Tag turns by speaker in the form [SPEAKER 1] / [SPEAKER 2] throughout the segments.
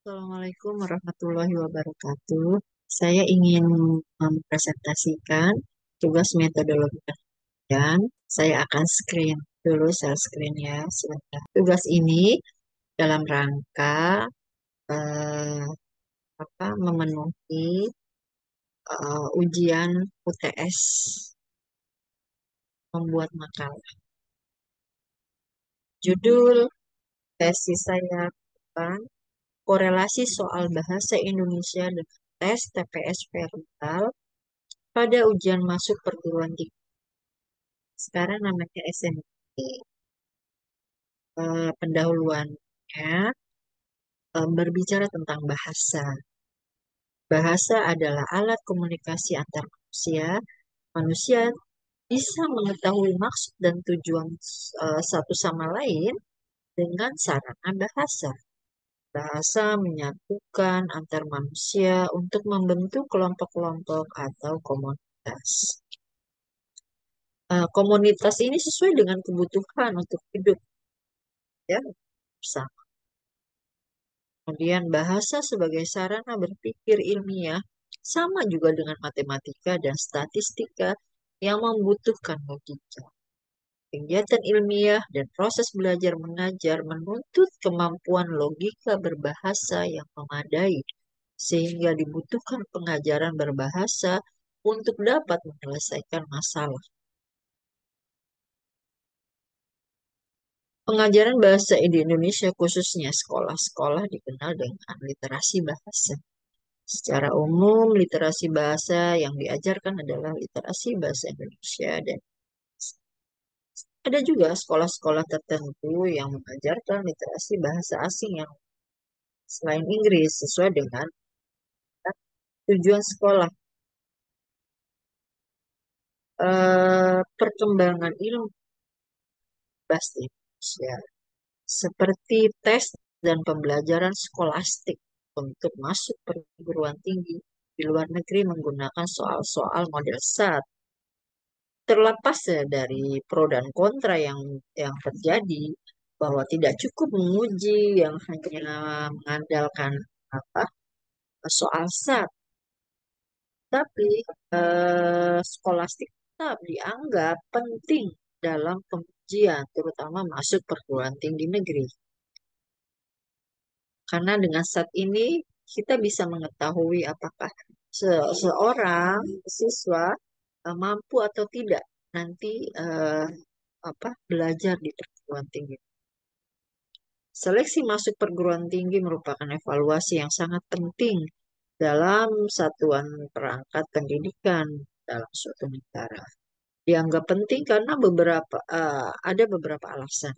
[SPEAKER 1] Assalamualaikum warahmatullahi wabarakatuh. Saya ingin mempresentasikan tugas metodologi dan saya akan screen dulu, share screen ya sebentar. Tugas ini dalam rangka eh, memenuhi ujian UTS membuat makalah. Judul tesis saya kan korelasi soal bahasa Indonesia dengan tes TPS verbal pada ujian masuk perguruan tinggi. Sekarang namanya SNMP. Pendahuluannya berbicara tentang bahasa. Bahasa adalah alat komunikasi antar manusia. Manusia bisa mengetahui maksud dan tujuan satu sama lain dengan sarana bahasa. Bahasa menyatukan antar manusia untuk membentuk kelompok-kelompok atau komunitas. Komunitas ini sesuai dengan kebutuhan untuk hidup ya bersama. Kemudian bahasa sebagai sarana berpikir ilmiah sama juga dengan matematika dan statistika yang membutuhkan logika. Kegiatan ilmiah dan proses belajar mengajar menuntut kemampuan logika berbahasa yang memadai, sehingga dibutuhkan pengajaran berbahasa untuk dapat menyelesaikan masalah. Pengajaran bahasa di Indonesia khususnya sekolah-sekolah dikenal dengan literasi bahasa. Secara umum, literasi bahasa yang diajarkan adalah literasi bahasa Indonesia dan ada juga sekolah-sekolah tertentu yang mengajarkan literasi bahasa asing yang selain Inggris sesuai dengan tujuan sekolah. Perkembangan ilmu bahasa Indonesia seperti tes dan pembelajaran skolastik untuk masuk perguruan tinggi di luar negeri menggunakan soal-soal model SAT. Terlepas ya dari pro dan kontra yang terjadi, bahwa tidak cukup menguji yang hanya mengandalkan apa soal SAT, tapi skolastik tetap dianggap penting dalam pengujian, terutama masuk perguruan tinggi negeri. Karena dengan SAT ini kita bisa mengetahui apakah seorang siswa mampu atau tidak nanti belajar di perguruan tinggi. Seleksi masuk perguruan tinggi merupakan evaluasi yang sangat penting dalam satuan perangkat pendidikan dalam suatu negara. Dianggap penting karena ada beberapa alasan.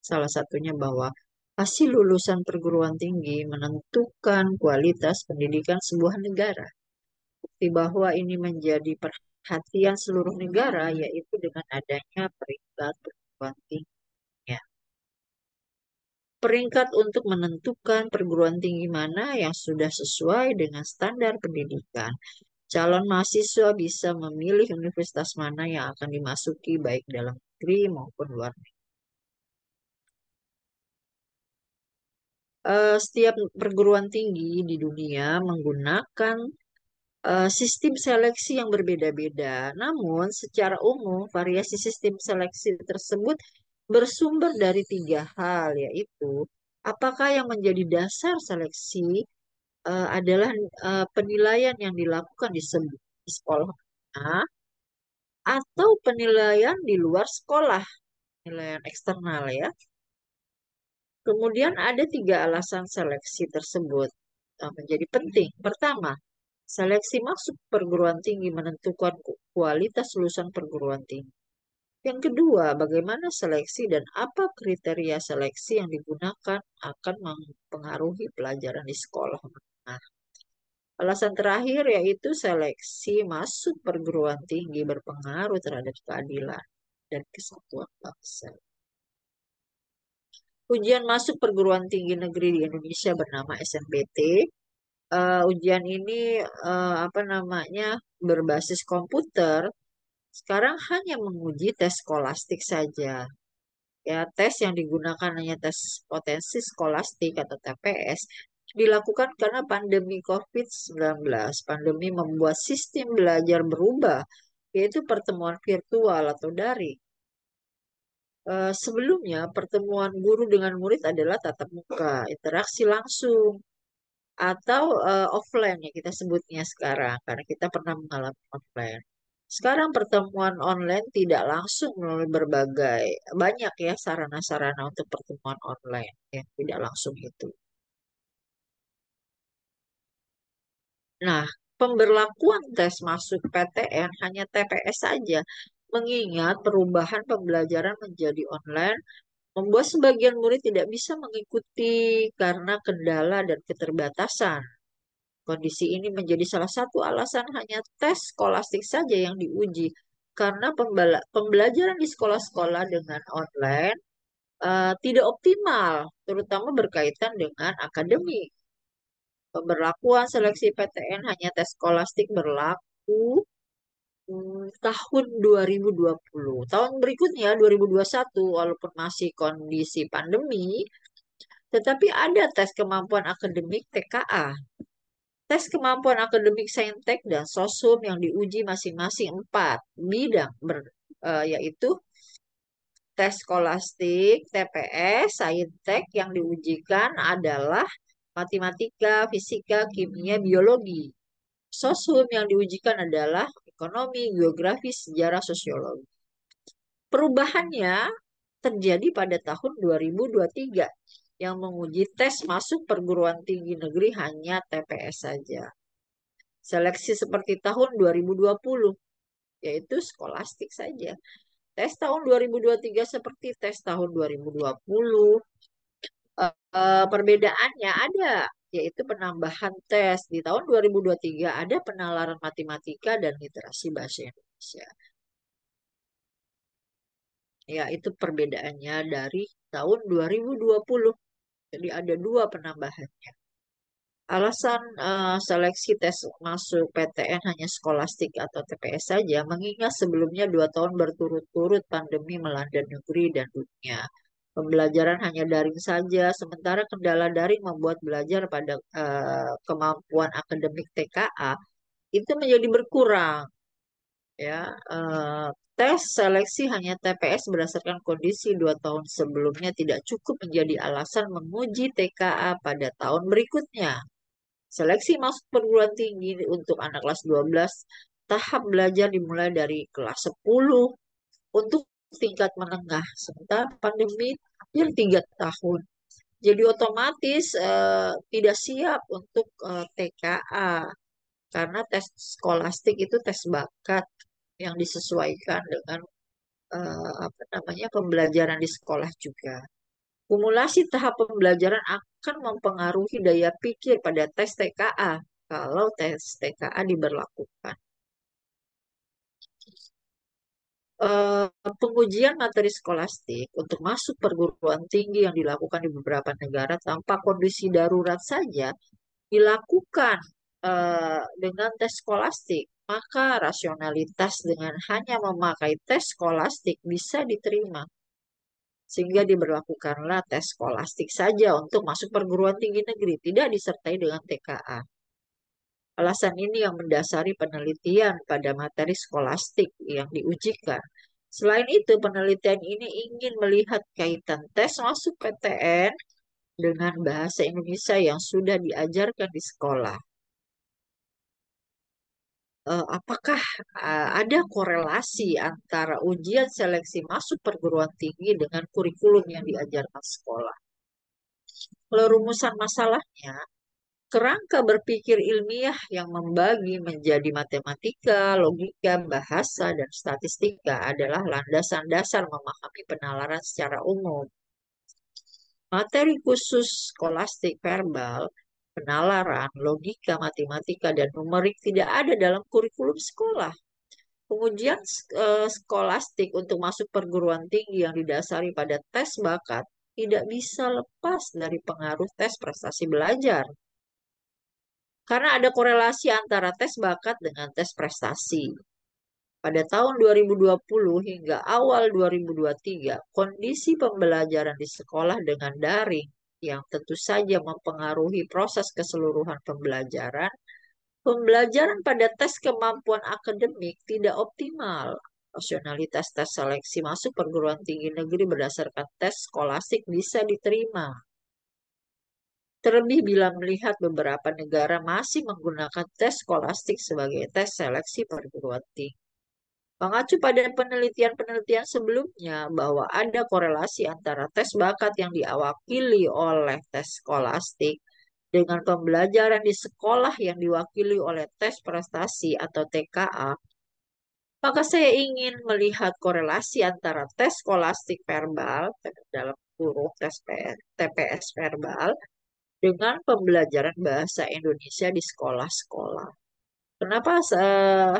[SPEAKER 1] Salah satunya bahwa hasil lulusan perguruan tinggi menentukan kualitas pendidikan sebuah negara. Bukti bahwa ini menjadi perhatian seluruh negara yaitu dengan adanya peringkat perguruan tinggi. Peringkat untuk menentukan perguruan tinggi mana yang sudah sesuai dengan standar pendidikan. Calon mahasiswa bisa memilih universitas mana yang akan dimasuki baik dalam negeri maupun luar negeri. Setiap perguruan tinggi di dunia menggunakan sistem seleksi yang berbeda-beda. Namun, secara umum, variasi sistem seleksi tersebut bersumber dari tiga hal, yaitu apakah yang menjadi dasar seleksi adalah penilaian yang dilakukan di sekolah atau penilaian di luar sekolah, penilaian eksternal ya. Kemudian ada tiga alasan seleksi tersebut menjadi penting. Pertama, seleksi masuk perguruan tinggi menentukan kualitas lulusan perguruan tinggi. Yang kedua, bagaimana seleksi dan apa kriteria seleksi yang digunakan akan mempengaruhi pelajaran di sekolah. Nah, alasan terakhir yaitu seleksi masuk perguruan tinggi berpengaruh terhadap keadilan dan kesatuan bangsa. Ujian masuk perguruan tinggi negeri di Indonesia bernama SNBT. Ujian ini berbasis komputer. Sekarang hanya menguji tes skolastik saja. Ya, tes yang digunakan hanya tes potensi skolastik atau TPS dilakukan karena pandemi COVID-19. Pandemi membuat sistem belajar berubah, yaitu pertemuan virtual atau daring. Sebelumnya, pertemuan guru dengan murid adalah tatap muka, interaksi langsung, atau offline ya kita sebutnya sekarang, karena kita pernah mengalami offline. Sekarang pertemuan online tidak langsung melalui banyak ya sarana-sarana untuk pertemuan online yang tidak langsung itu. Nah, pemberlakuan tes masuk PTN hanya TPS saja, mengingat perubahan pembelajaran menjadi online membuat sebagian murid tidak bisa mengikuti karena kendala dan keterbatasan. Kondisi ini menjadi salah satu alasan hanya tes skolastik saja yang diuji, karena pembelajaran di sekolah-sekolah dengan online tidak optimal, terutama berkaitan dengan akademik. Pemberlakuan seleksi PTN hanya tes skolastik berlaku tahun 2020. Tahun berikutnya 2021, walaupun masih kondisi pandemi, tetapi ada tes kemampuan akademik TKA. Tes kemampuan akademik Saintek dan Sosum yang diuji masing-masing 4 bidang, yaitu tes skolastik, TPS, Saintek yang diujikan adalah matematika, fisika, kimia, biologi. Sosum yang diujikan adalah ekonomi, geografi, sejarah, sosiologi. Perubahannya terjadi pada tahun 2023 yang menguji tes masuk perguruan tinggi negeri hanya TPS saja. Seleksi seperti tahun 2020, yaitu skolastik saja. Tes tahun 2023 seperti tes tahun 2020. Perbedaannya ada, yaitu penambahan tes. Di tahun 2023 ada penalaran matematika dan literasi bahasa Indonesia. Ya, itu perbedaannya dari tahun 2020. Jadi ada 2 penambahannya. Alasan seleksi tes masuk PTN hanya skolastik atau TPS saja, mengingat sebelumnya 2 tahun berturut-turut pandemi melanda negeri dan dunia. Pembelajaran hanya daring saja, sementara kendala daring membuat belajar pada kemampuan akademik TKA itu menjadi berkurang. Ya, tes seleksi hanya TPS berdasarkan kondisi 2 tahun sebelumnya tidak cukup menjadi alasan menguji TKA pada tahun berikutnya. Seleksi masuk perguruan tinggi untuk anak kelas 12, tahap belajar dimulai dari kelas 10 untuk tingkat menengah. Sementara pandemi hampir 3 tahun. Jadi otomatis tidak siap untuk TKA karena tes skolastik itu tes bakat yang disesuaikan dengan apa namanya pembelajaran di sekolah juga. Kumulasi tahap pembelajaran akan mempengaruhi daya pikir pada tes TKA kalau tes TKA diberlakukan. Pengujian materi skolastik untuk masuk perguruan tinggi yang dilakukan di beberapa negara tanpa kondisi darurat saja dilakukan dengan tes skolastik, maka rasionalitas dengan hanya memakai tes skolastik bisa diterima. Sehingga diberlakukanlah tes skolastik saja untuk masuk perguruan tinggi negeri, tidak disertai dengan TKA. Alasan ini yang mendasari penelitian pada materi skolastik yang diujikan. Selain itu, penelitian ini ingin melihat kaitan tes masuk PTN dengan bahasa Indonesia yang sudah diajarkan di sekolah. Apakah ada korelasi antara ujian seleksi masuk perguruan tinggi dengan kurikulum yang diajarkan sekolah? Kalau rumusan masalahnya, kerangka berpikir ilmiah yang membagi menjadi matematika, logika, bahasa, dan statistika adalah landasan dasar memahami penalaran secara umum. Materi khusus skolastik verbal, penalaran, logika, matematika, dan numerik tidak ada dalam kurikulum sekolah. Pengujian skolastik untuk masuk perguruan tinggi yang didasari pada tes bakat tidak bisa lepas dari pengaruh tes prestasi belajar. Karena ada korelasi antara tes bakat dengan tes prestasi. Pada tahun 2020 hingga awal 2023, kondisi pembelajaran di sekolah dengan daring yang tentu saja mempengaruhi proses keseluruhan pembelajaran, pembelajaran pada tes kemampuan akademik tidak optimal. Rasionalitas tes seleksi masuk perguruan tinggi negeri berdasarkan tes skolastik bisa diterima. Terlebih bila melihat beberapa negara masih menggunakan tes skolastik sebagai tes seleksi perguruan tinggi. Mengacu pada penelitian-penelitian sebelumnya bahwa ada korelasi antara tes bakat yang diwakili oleh tes skolastik dengan pembelajaran di sekolah yang diwakili oleh tes prestasi atau TKA, maka saya ingin melihat korelasi antara tes skolastik verbal dalam kurung tes TPS verbal dengan pembelajaran bahasa Indonesia di sekolah-sekolah. Kenapa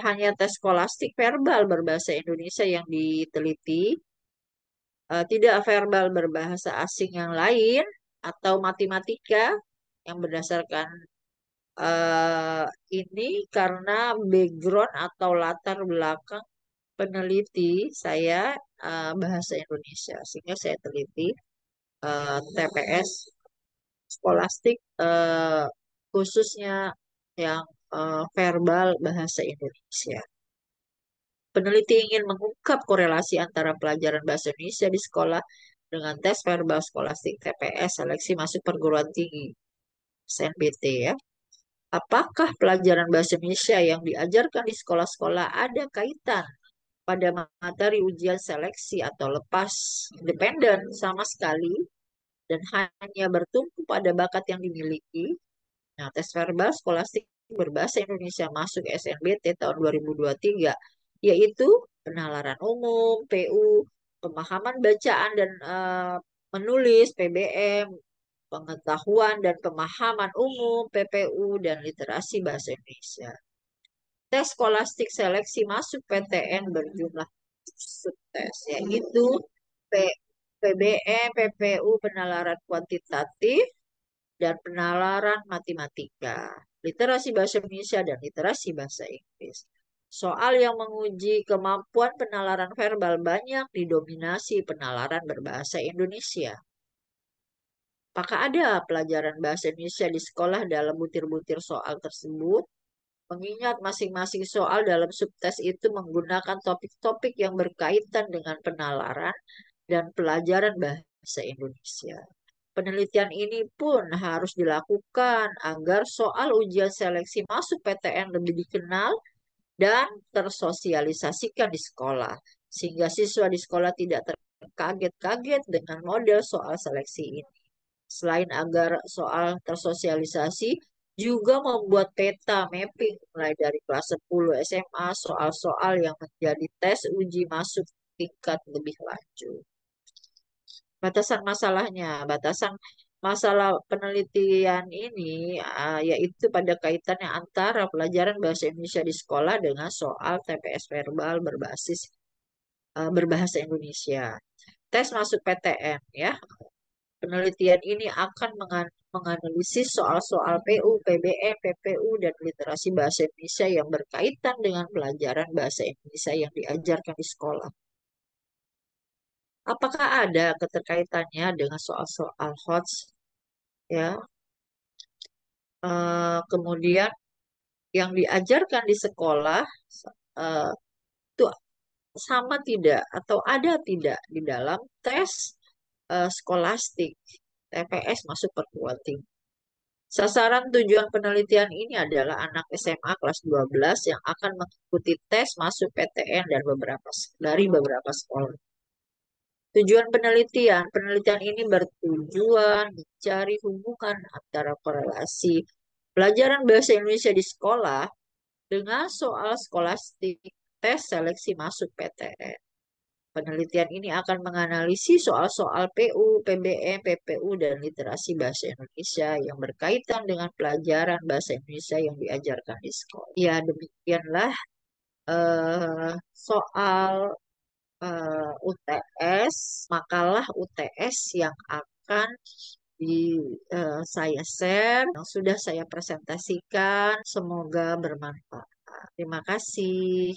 [SPEAKER 1] hanya tes skolastik verbal berbahasa Indonesia yang diteliti, tidak verbal berbahasa asing yang lain atau matematika yang berdasarkan eh, ini karena background atau latar belakang peneliti saya bahasa Indonesia sehingga saya teliti TPS skolastik khususnya yang verbal bahasa Indonesia. Peneliti ingin mengungkap korelasi antara pelajaran bahasa Indonesia di sekolah dengan tes verbal skolastik TPS seleksi masuk perguruan tinggi SNBT ya. Apakah pelajaran bahasa Indonesia yang diajarkan di sekolah-sekolah ada kaitan pada materi ujian seleksi atau lepas independen sama sekali dan hanya bertumpu pada bakat yang dimiliki? Nah, tes verbal skolastik berbahasa Indonesia masuk SNBT tahun 2023, yaitu penalaran umum, PU, pemahaman bacaan dan menulis, PBM, pengetahuan dan pemahaman umum, PPU, dan literasi bahasa Indonesia. Tes skolastik seleksi masuk PTN berjumlah subtes, yaitu PBM, PPU, penalaran kuantitatif, dan penalaran matematika, literasi bahasa Indonesia, dan literasi bahasa Inggris. Soal yang menguji kemampuan penalaran verbal banyak didominasi penalaran berbahasa Indonesia. Apakah ada pelajaran bahasa Indonesia di sekolah dalam butir-butir soal tersebut? Mengingat masing-masing soal dalam subtes itu menggunakan topik-topik yang berkaitan dengan penalaran dan pelajaran bahasa Indonesia. Penelitian ini pun harus dilakukan agar soal ujian seleksi masuk PTN lebih dikenal dan tersosialisasikan di sekolah, sehingga siswa di sekolah tidak terkaget-kaget dengan model soal seleksi ini. Selain agar soal tersosialisasi, juga membuat peta mapping mulai dari kelas 10 SMA soal-soal yang menjadi tes uji masuk tingkat lebih lanjut. Batasan masalahnya, batasan masalah penelitian ini yaitu pada kaitannya antara pelajaran bahasa Indonesia di sekolah dengan soal TPS verbal berbahasa Indonesia. Tes masuk PTN ya. Penelitian ini akan menganalisis soal-soal PU, PBM, PPU, dan literasi bahasa Indonesia yang berkaitan dengan pelajaran bahasa Indonesia yang diajarkan di sekolah. Apakah ada keterkaitannya dengan soal-soal HOTS? Ya, kemudian yang diajarkan di sekolah eh, itu sama tidak atau ada tidak di dalam tes skolastik TPS masuk perguruan tinggi. Sasaran tujuan penelitian ini adalah anak SMA kelas 12 yang akan mengikuti tes masuk PTN dan dari beberapa sekolah. Tujuan penelitian ini bertujuan mencari hubungan antara korelasi pelajaran bahasa Indonesia di sekolah dengan soal skolastik tes seleksi masuk PTN. Penelitian ini akan menganalisis soal-soal PU, PBM, PPU, dan literasi bahasa Indonesia yang berkaitan dengan pelajaran bahasa Indonesia yang diajarkan di sekolah. Ya, demikianlah soal UTS, makalah UTS yang akan saya share, yang sudah saya presentasikan. Semoga bermanfaat. Terima kasih.